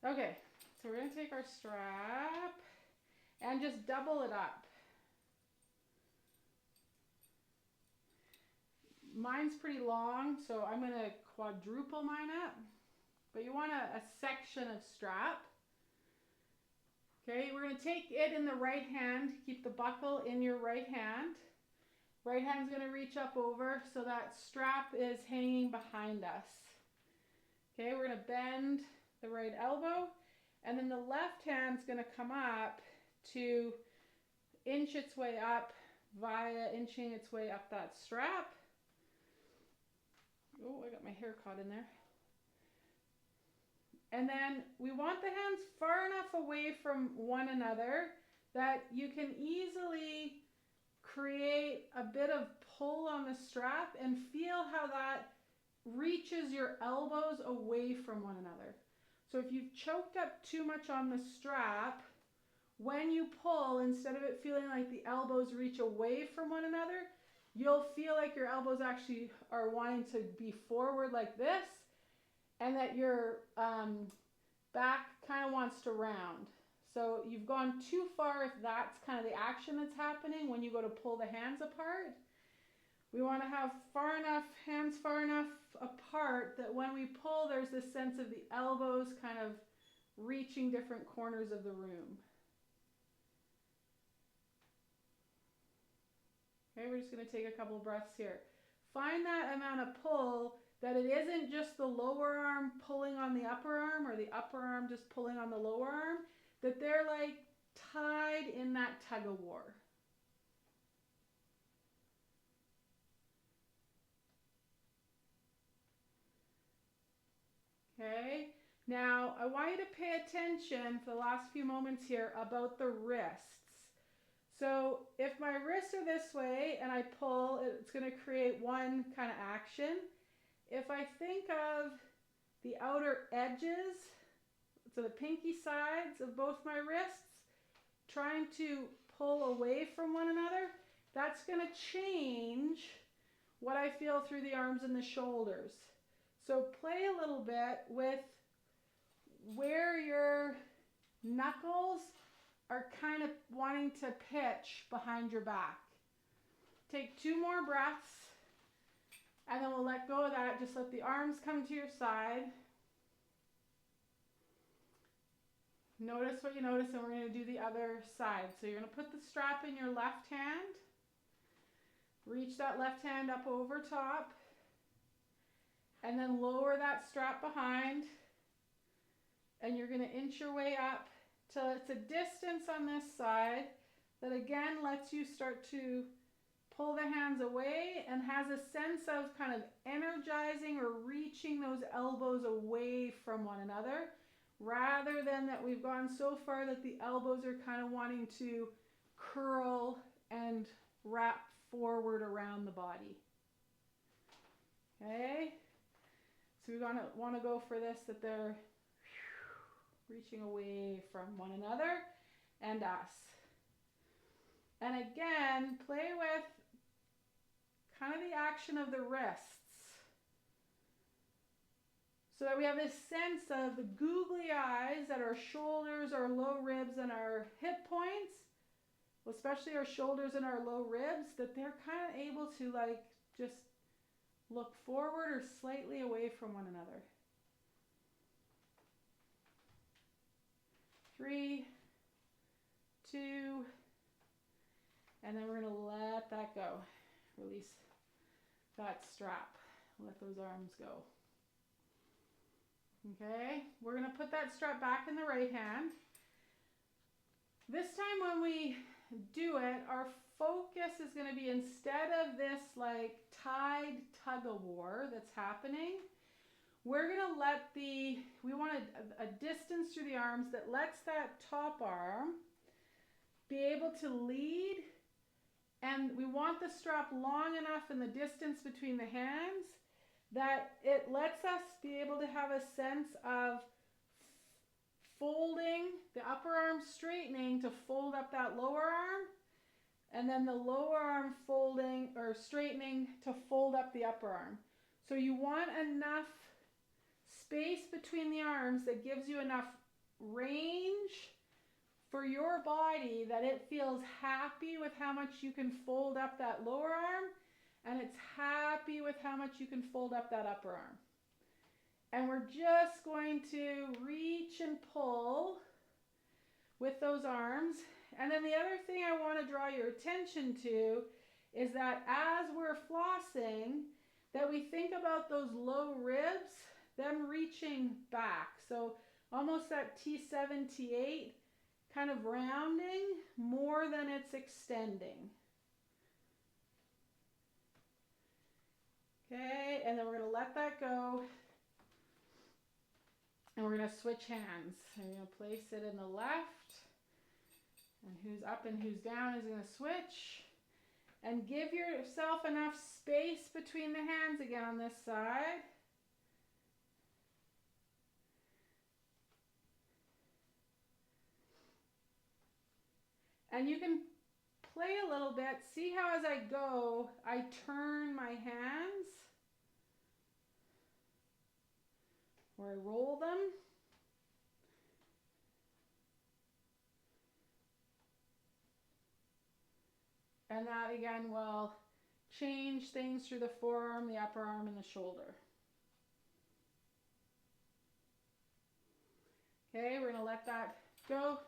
Okay, so we're going to take our strap and just double it up. Mine's pretty long, so I'm going to quadruple mine up. But you want a section of strap. Okay, we're going to take it in the right hand. Keep the buckle in your right hand. Right hand's going to reach up over so that strap is hanging behind us. Okay, we're going to bend the right elbow, and then the left hand's going to come up to inch its way up via inching its way up that strap. Oh, I got my hair caught in there. And then we want the hands far enough away from one another that you can easily create a bit of pull on the strap and feel how that reaches your elbows away from one another. So if you've choked up too much on the strap, when you pull, instead of it feeling like the elbows reach away from one another, you'll feel like your elbows actually are wanting to be forward like this, and that your back kind of wants to round. So you've gone too far if that's kind of the action that's happening when you go to pull the hands apart. We want to have hands far enough apart that when we pull, there's this sense of the elbows kind of reaching different corners of the room. Okay, we're just going to take a couple of breaths here. Find that amount of pull, that it isn't just the lower arm pulling on the upper arm or the upper arm just pulling on the lower arm, that they're like tied in that tug-o-war. Okay, now I want you to pay attention for the last few moments here about the wrists. So if my wrists are this way and I pull, it's going to create one kind of action. If I think of the outer edges, so the pinky sides of both my wrists, trying to pull away from one another, that's going to change what I feel through the arms and the shoulders. So play a little bit with where your knuckles are kind of wanting to pitch behind your back. Take 2 more breaths, and then we'll let go of that. Just let the arms come to your side. Notice what you notice, and we're going to do the other side. So you're going to put the strap in your left hand. Reach that left hand up over top. And then lower that strap behind. And you're going to inch your way up till it's a distance on this side that again lets you start to pull the hands away and has a sense of kind of energizing or reaching those elbows away from one another, rather than that we've gone so far that the elbows are kind of wanting to curl and wrap forward around the body. Okay, so we want to go for this, that they're reaching away from one another and us. And again, play with kind of the action of the wrists, so that we have this sense of the googly eyes at our shoulders, our low ribs, and our hip points, especially our shoulders and our low ribs, that they're kind of able to like just look forward or slightly away from one another. 3, 2, and then we're going to let that go. Release that strap. Let those arms go. Okay, we're going to put that strap back in the right hand. This time when we do it, our focus is going to be, instead of this like tied tug-o-war that's happening, we're going to we want a distance through the arms that lets that top arm be able to lead, and we want the strap long enough in the distance between the hands that it lets us be able to have a sense of folding the upper arm, straightening to fold up that lower arm, and then the lower arm folding or straightening to fold up the upper arm. So you want enough space between the arms that gives you enough range for your body that it feels happy with how much you can fold up that lower arm, and it's happy with how much you can fold up that upper arm. And we're just going to reach and pull with those arms. And then the other thing I want to draw your attention to is that as we're flossing, that we think about those low ribs, them reaching back. So almost that T7, T8 kind of rounding more than it's extending. Okay, and then we're going to let that go. And we're going to switch hands. I'm going to place it in the left. And who's up and who's down is going to switch. And give yourself enough space between the hands again on this side. And you can play a little bit. See how as I go, I turn my hands. Or I roll them. And that again will change things through the forearm, the upper arm, and the shoulder. Okay, we're going to let that go.